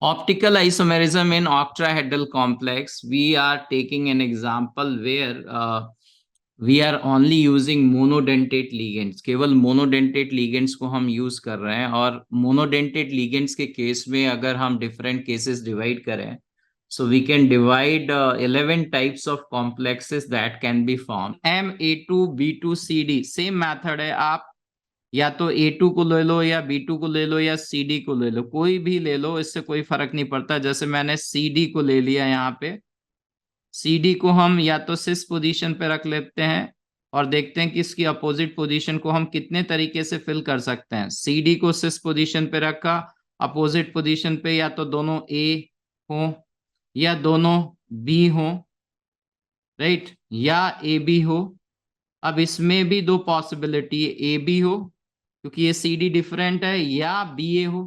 Optical isomerism in octahedral complex. We are taking an example where we are only using monodentate ligands. केवल monodentate ligands को हम use कर रहे हैं, और monodentate ligands के केस में अगर हम different cases divide करें, so we can divide 11 types of complexes that can be formed. A2, B2, CD same method है. आप या तो A2 को ले लो, या B2 को ले लो, या CD को ले लो, कोई भी ले लो, इससे कोई फर्क नहीं पड़ता. जैसे मैंने CD को ले लिया यहाँ पे. CD को हम या तो सिस पोजीशन पे रख लेते हैं और देखते हैं कि इसकी अपोजिट पोजीशन को हम कितने तरीके से फिल कर सकते हैं. CD को सिस पोजीशन पे रखा, अपोजिट पोजीशन पे या तो दोनों A हो या दोनों B हो, राइट, या AB हो. अब इसमें भी दो पॉसिबिलिटी है, AB हो क्योंकि ये CD डिफरेंट है, या BA हो.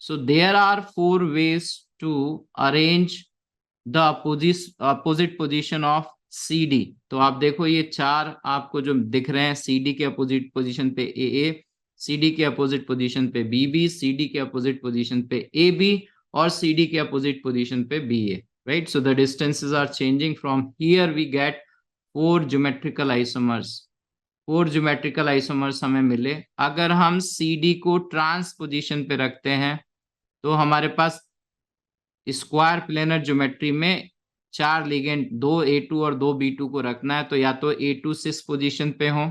So there are 4 ways to arrange the opposite position of CD. तो आप देखो ये चार आपको जो दिख रहे हैं, CD के अपोजिट पोजीशन पे AA, CD के अपोजिट पोजीशन पे BB, CD के अपोजिट पोजीशन पे AB और CD के अपोजिट पोजीशन पे BA, right? So the distances are changing. From here we get 4 geometrical isomers. 4 geometrical isomers हमें मिले. अगर हम CD को ट्रांस पोजीशन पे रखते हैं तो हमारे पास स्क्वायर प्लेनर ज्योमेट्री में 4 लिगेंड, 2 A2 और 2 B2 को रखना है. तो या तो A2 सिस पोजीशन पे हो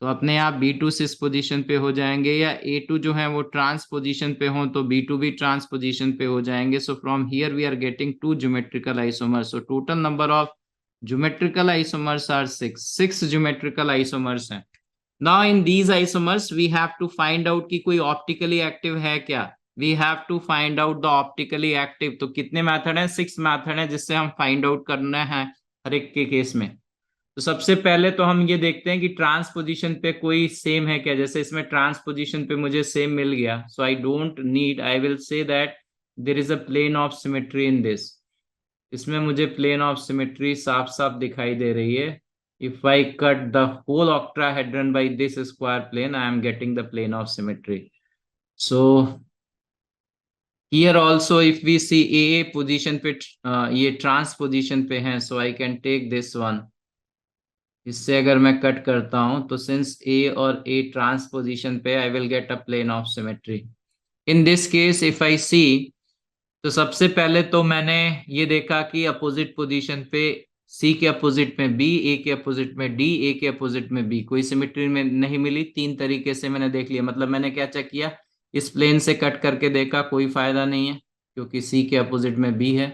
तो अपने आप B2 सिस पोजीशन पे हो जाएंगे, या A2 जो है वो ट्रांस पोजीशन पे हो तो B2 भी ट्रांस पोजीशन पे हो जाएंगे. So from here we are getting 2 geometrical isomers. So total number of geometrical isomers are 6 geometrical isomers हैं. Now in these isomers we have to find out कि कोई ऑप्टिकली एक्टिव है क्या. We have to find out the optically active. तो कितने method हैं? 6 method हैं जिससे हम फाइंड आउट करना है हर एक के केस में. तो सबसे पहले तो हम ये देखते हैं कि ट्रांस पोजीशन पे कोई सेम है क्या. जैसे इसमें ट्रांस पोजीशन पे मुझे सेम मिल गया, so I don't need, I will say that there is a plane of symmetry in this. इसमें मुझे प्लेन ऑफ सिमेट्री साफ साफ दिखाई दे रही है. If I cut the whole octahedron by this square plane, I am getting the plane of symmetry. So here also if we see AA position पे ये ट्रांस पोजीशन पे है, so I can take this one. इससे अगर मैं cut करता हूं तो सिंस A और A ट्रांस पोजीशन पे, I will get a plane of symmetry. In this case if I see, तो सबसे पहले तो मैंने ये देखा कि अपोजिट पोजीशन पे C के अपोजिट में B, A के अपोजिट में D, A के अपोजिट में B, कोई सिमेट्री में नहीं मिली. 3 तरीके से मैंने देख लिया. मतलब मैंने क्या चेक किया, इस प्लेन से कट करके देखा, कोई फायदा नहीं है क्योंकि C के अपोजिट में B है.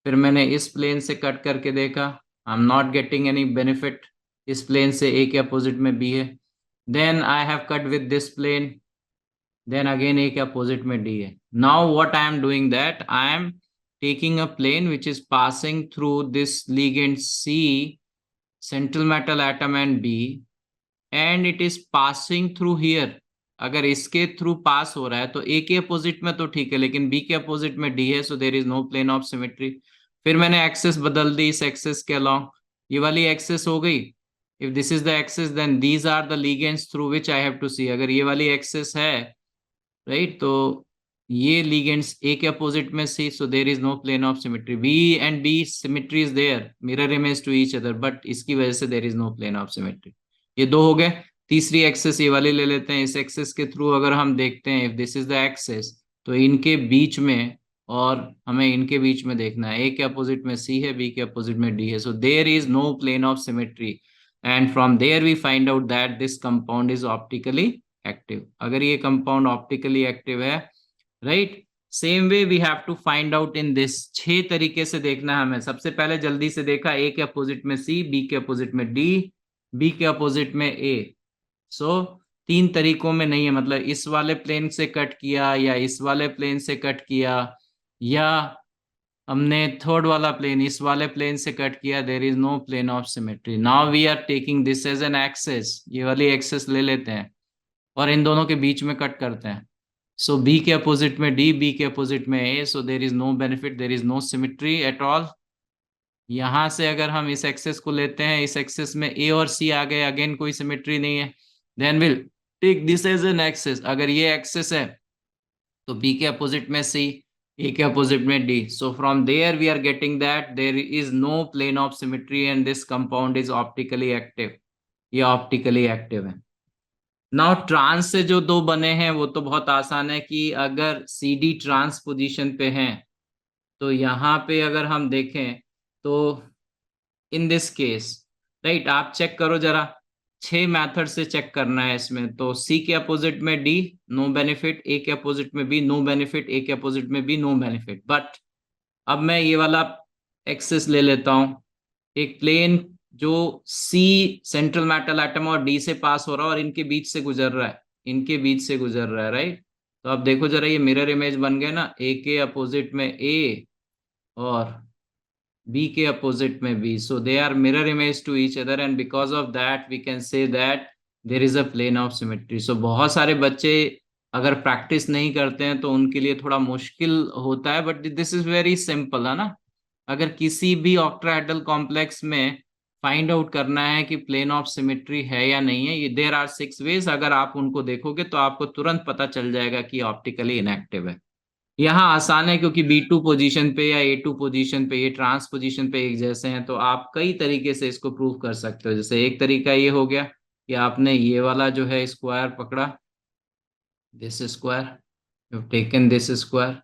फिर मैंने इस प्लेन से कट करके देखा, I am not getting any benefit. इस प्लेन से A के अपोजिट में B है. Then I have cut with this plane, then again A के अपोजिट में D है. Now what I am doing that, I am taking a plane which is passing through this ligand C, central metal atom and B, and it is passing through here. अगर इसके through pass हो रहा है तो A के opposite में तो ठीक है, लेकिन B के अपोजिट में D है, so there is no plane of symmetry. फिर मैंने एक्सेस बदल दी, इस एक्सेस के अलोंग ये वाली एक्सेस हो गई. If this is the axis then these are the ligands through which I have to see. अगर ये वाली एक्सेस है, राइट, तो ये लिगेंड्स A के अपोजिट में C, so there is no plane of symmetry. B and B symmetry is there, mirror image to each other, but इसकी वजह से there is no plane of symmetry. ये दो हो गए. तीसरी एक्सेस ये वाली ले लेते हैं. इस एक्सेस के थ्रू अगर हम देखते हैं, if this is the axis, तो इनके बीच में और हमें इनके बीच में देखना है. A के अपोजिट में C है, B के अपोजिट में D है, so there is no plane of symmetry. And from there we find out that this compound is optically active. अगर ये कंपाउंड ऑप्टिकली एक्टिव है, right, same way we have to find out in this. 6 तरीके से देखना है हमें. सबसे पहले जल्दी से देखा, A के अपोजिट में C, B के अपोजिट में D, B के अपोजिट में A. सो 3 तरीकों में नहीं है, मतलब इस वाले प्लेन से कट किया या इस वाले प्लेन से कट किया, या हमने थर्ड वाला प्लेन इस वाले प्लेन से कट किया, there is no plane of symmetry. Now we are taking this as an axis. ये वाली एक्सेस ले लेते हैं और इन दोनों के बीच में कट करते हैं. सो B के अपोजिट में D, B के अपोजिट में A, so there is no benefit, there is no symmetry at all. यहां से अगर हम इस एक्सेस को लेते हैं, इस एक्सेस में A और C आ गए, अगेन कोई सिमेट्री नहीं है. Then will take this as an axis. अगर ये एक्सेस है तो B के अपोजिट में C, A के अपोजिट में D. So from there we are getting that there is no plane of symmetry and this compound is optically active. ये optically active है. नाउ ट्रांस से जो दो बने हैं वो तो बहुत आसान है कि अगर CD ट्रांस पोजीशन पे है तो यहाँ पे अगर हम देखें तो इन दिस केस राइट, आप चेक करो जरा, 6 मेथड से चेक करना है इसमें. तो C के अपोजिट में D, नो बेनिफिट. A के अपोजिट में B, नो बेनिफिट. A के अपोजिट में B, नो बेनिफिट. बट अब मैं ये वाला एक्सिस ले लेता हूं, एक प्लेन जो C सेंट्रल मेटल एटम और D से पास हो रहा है और इनके बीच से गुजर रहा है, इनके बीच से गुजर रहा है राइट. तो अब देखो जरा, ये मिरर इमेज बन गए ना, A के अपोजिट में A और B के अपोजिट में B. So they are mirror image to each other and because of that we can say that there is a plane of symmetry. So बहुत सारे बच्चे अगर प्रैक्टिस नहीं करते हैं तो उनके लिए थोड़ा मुश्किल होता है, but this is very simple है ना. अगर किसी भी ऑक्टाहेड्रल कॉम्प्लेक्स में फाइंड आउट करना है कि प्लेन ऑफ सिमेट्री है या नहीं है, ये देयर आर 6 वेज. अगर आप उनको देखोगे तो आपको तुरंत पता चल जाएगा कि ऑप्टिकली इनएक्टिव है. यहाँ आसान है क्योंकि B2 पोजीशन पे या A2 पोजीशन पे ये ट्रांस पोजीशन पे एक जैसे हैं, तो आप कई तरीके से इसको प्रूव कर सकते हो. जैसे एक तरीका ये हो गया कि आपने ये वाला जो है स्क्वायर पकड़ा, this square, you taken this square.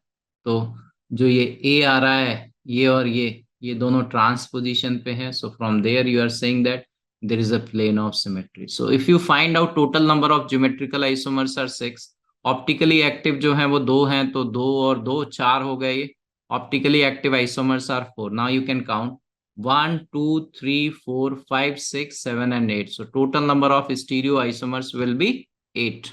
तो जो ये A आ रहा है, ये और ये दोनों ट्रांस पोजीशन पे है. So from there you are saying that there is a plane of symmetry. So if you find out total number of geometrical isomers are 6, optically active जो है वो 2 हैं, तो 2 और 2 4 हो गए. ये optically active isomers are 4. Now you can count 1 2 3 4 5 6 7 and 8. So total number of stereo isomers will be 8.